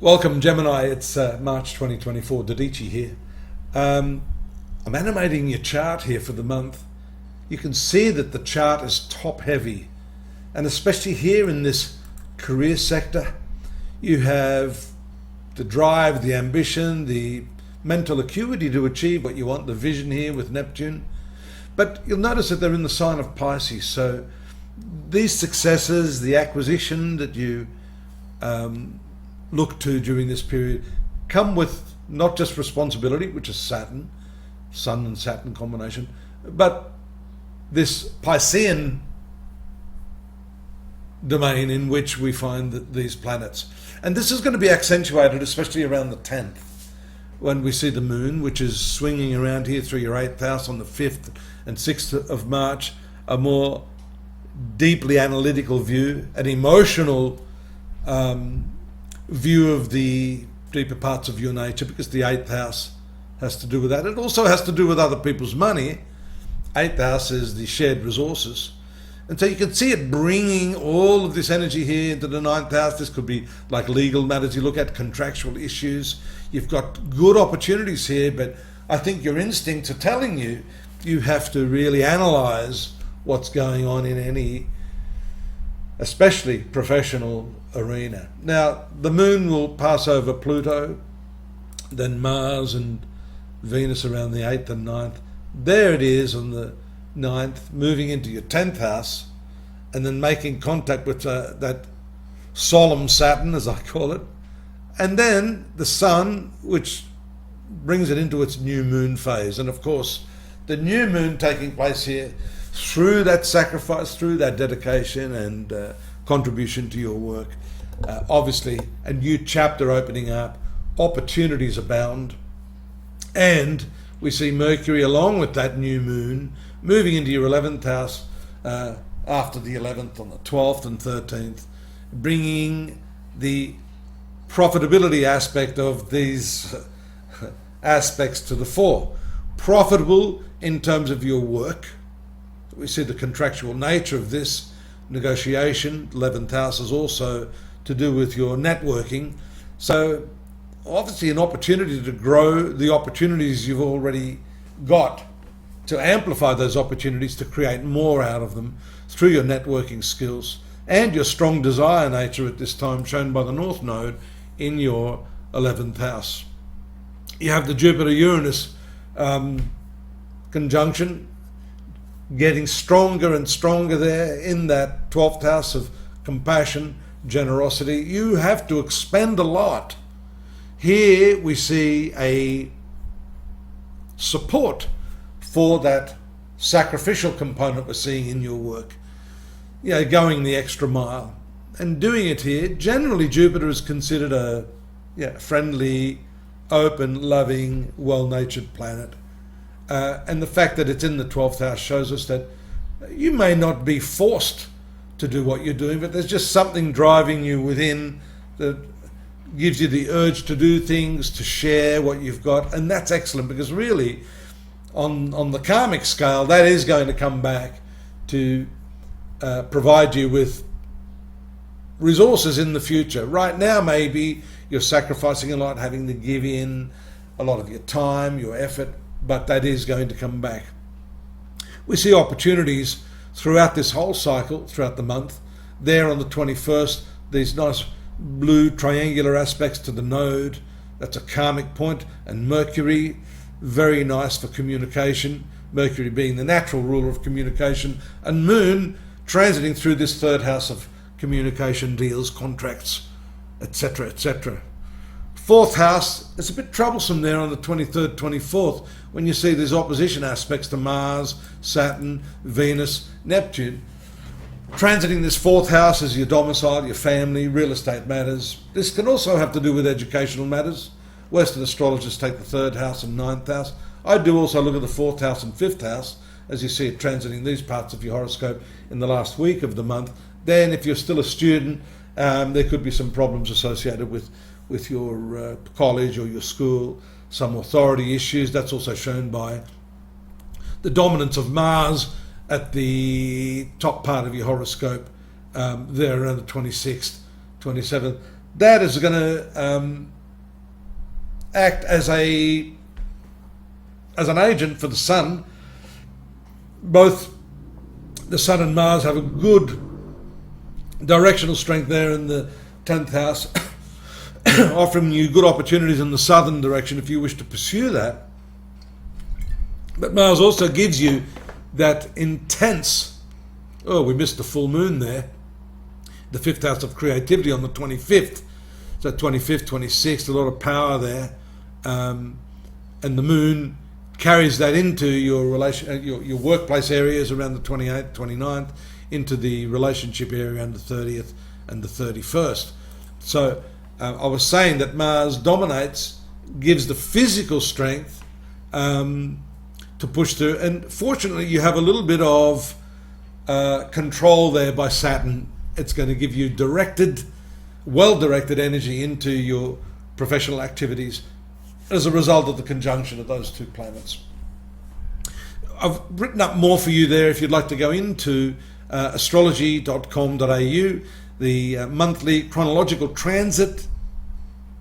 Welcome Gemini, it's March 2024, Dodici here. I'm animating your chart here for the month. You can see that the chart is top heavy, and especially here in this career sector, you have the drive, the ambition, the mental acuity to achieve what you want, the vision here with Neptune. But you'll notice that they're in the sign of Pisces, so these successes, the acquisition that you look to during this period come with not just responsibility, which is Saturn, Sun and Saturn combination, but this Piscean domain in which we find these planets. And this is going to be accentuated especially around the 10th, when we see the moon, which is swinging around here through your 8th house on the 5th and 6th of March, a more deeply analytical view, an emotional view of the deeper parts of your nature, because the 8th house has to do with that. It also has to do with other people's money. 8th house is the shared resources. And so you can see it bringing all of this energy here into the 9th house. This could be like legal matters. You look at contractual issues. You've got good opportunities here, but I think your instincts are telling you, you have to really analyze what's going on in any, especially professional arena. Now, the moon will pass over Pluto, then Mars and Venus around the 8th and 9th. There it is on the 9th, moving into your 10th house, and then making contact with that solemn Saturn, as I call it. And then the Sun, which brings it into its new moon phase. And of course, the new moon taking place here, through that sacrifice, through that dedication and contribution to your work, obviously a new chapter opening up, opportunities abound, and we see Mercury along with that new moon moving into your 11th house after the 11th on the 12th and 13th, bringing the profitability aspect of these aspects to the fore. Profitable in terms of your work. We see the contractual nature of this negotiation. 11th house is also to do with your networking. So obviously an opportunity to grow the opportunities you've already got, to amplify those opportunities, to create more out of them through your networking skills and your strong desire nature at this time, shown by the North Node in your 11th house. You have the Jupiter-Uranus conjunction, getting stronger and stronger there in that 12th house of compassion, generosity. You have to expend a lot. Here we see a support for that sacrificial component we're seeing in your work. You know, going the extra mile and doing it here. Generally, Jupiter is considered a friendly, open, loving, well-natured planet. And the fact that it's in the 12th house shows us that you may not be forced to do what you're doing, but there's just something driving you within that gives you the urge to do things, to share what you've got. And that's excellent, because really on the karmic scale, that is going to come back to provide you with resources in the future. Right now, maybe you're sacrificing a lot, having to give in a lot of your time, your effort, but that is going to come back. We see opportunities throughout this whole cycle, throughout the month. There on the 21st, these nice blue triangular aspects to the node. That's a karmic point. And Mercury, very nice for communication. Mercury being the natural ruler of communication. And Moon transiting through this 3rd house of communication, deals, contracts, etc., etc. 4th house, it's a bit troublesome there on the 23rd, 24th, when you see these opposition aspects to Mars, Saturn, Venus, Neptune. Transiting this 4th house as your domicile, your family, real estate matters. This can also have to do with educational matters. Western astrologers take the 3rd house and 9th house. I do also look at the 4th house and 5th house, as you see it transiting these parts of your horoscope in the last week of the month. Then if you're still a student, there could be some problems associated with your college or your school, some authority issues. That's also shown by the dominance of Mars at the top part of your horoscope, there around the 26th, 27th. that is going to act as an agent for the Sun. Both the Sun and Mars have a good directional strength there in the 10th house, offering you good opportunities in the southern direction if you wish to pursue that. But Mars also gives you that intense, we missed the full moon there, the 5th house of creativity on the 25th. So 25th, 26th, a lot of power there. And the moon carries that into your your workplace areas around the 28th, 29th, into the relationship area around the 30th and the 31st. So I was saying that Mars dominates, gives the physical strength to push through. And fortunately, you have a little bit of control there by Saturn. It's going to give you well-directed energy into your professional activities as a result of the conjunction of those two planets. I've written up more for you there if you'd like to go into astrology.com.au, the monthly chronological transit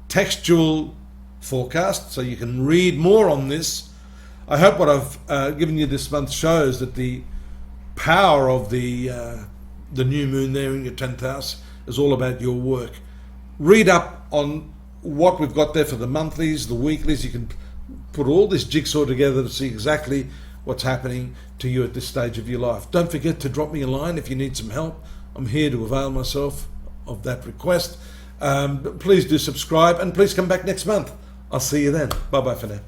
textual forecast, so you can read more on this. I hope what I've given you this month shows that the power of the new moon there in your 10th house is all about your work. Read up on what we've got there for the monthlies, the weeklies. You can put all this jigsaw together to see exactly what's happening to you at this stage of your life. Don't forget to drop me a line if you need some help. I'm here to avail myself of that request. Please do subscribe, and please come back next month. I'll see you then. Bye-bye for now.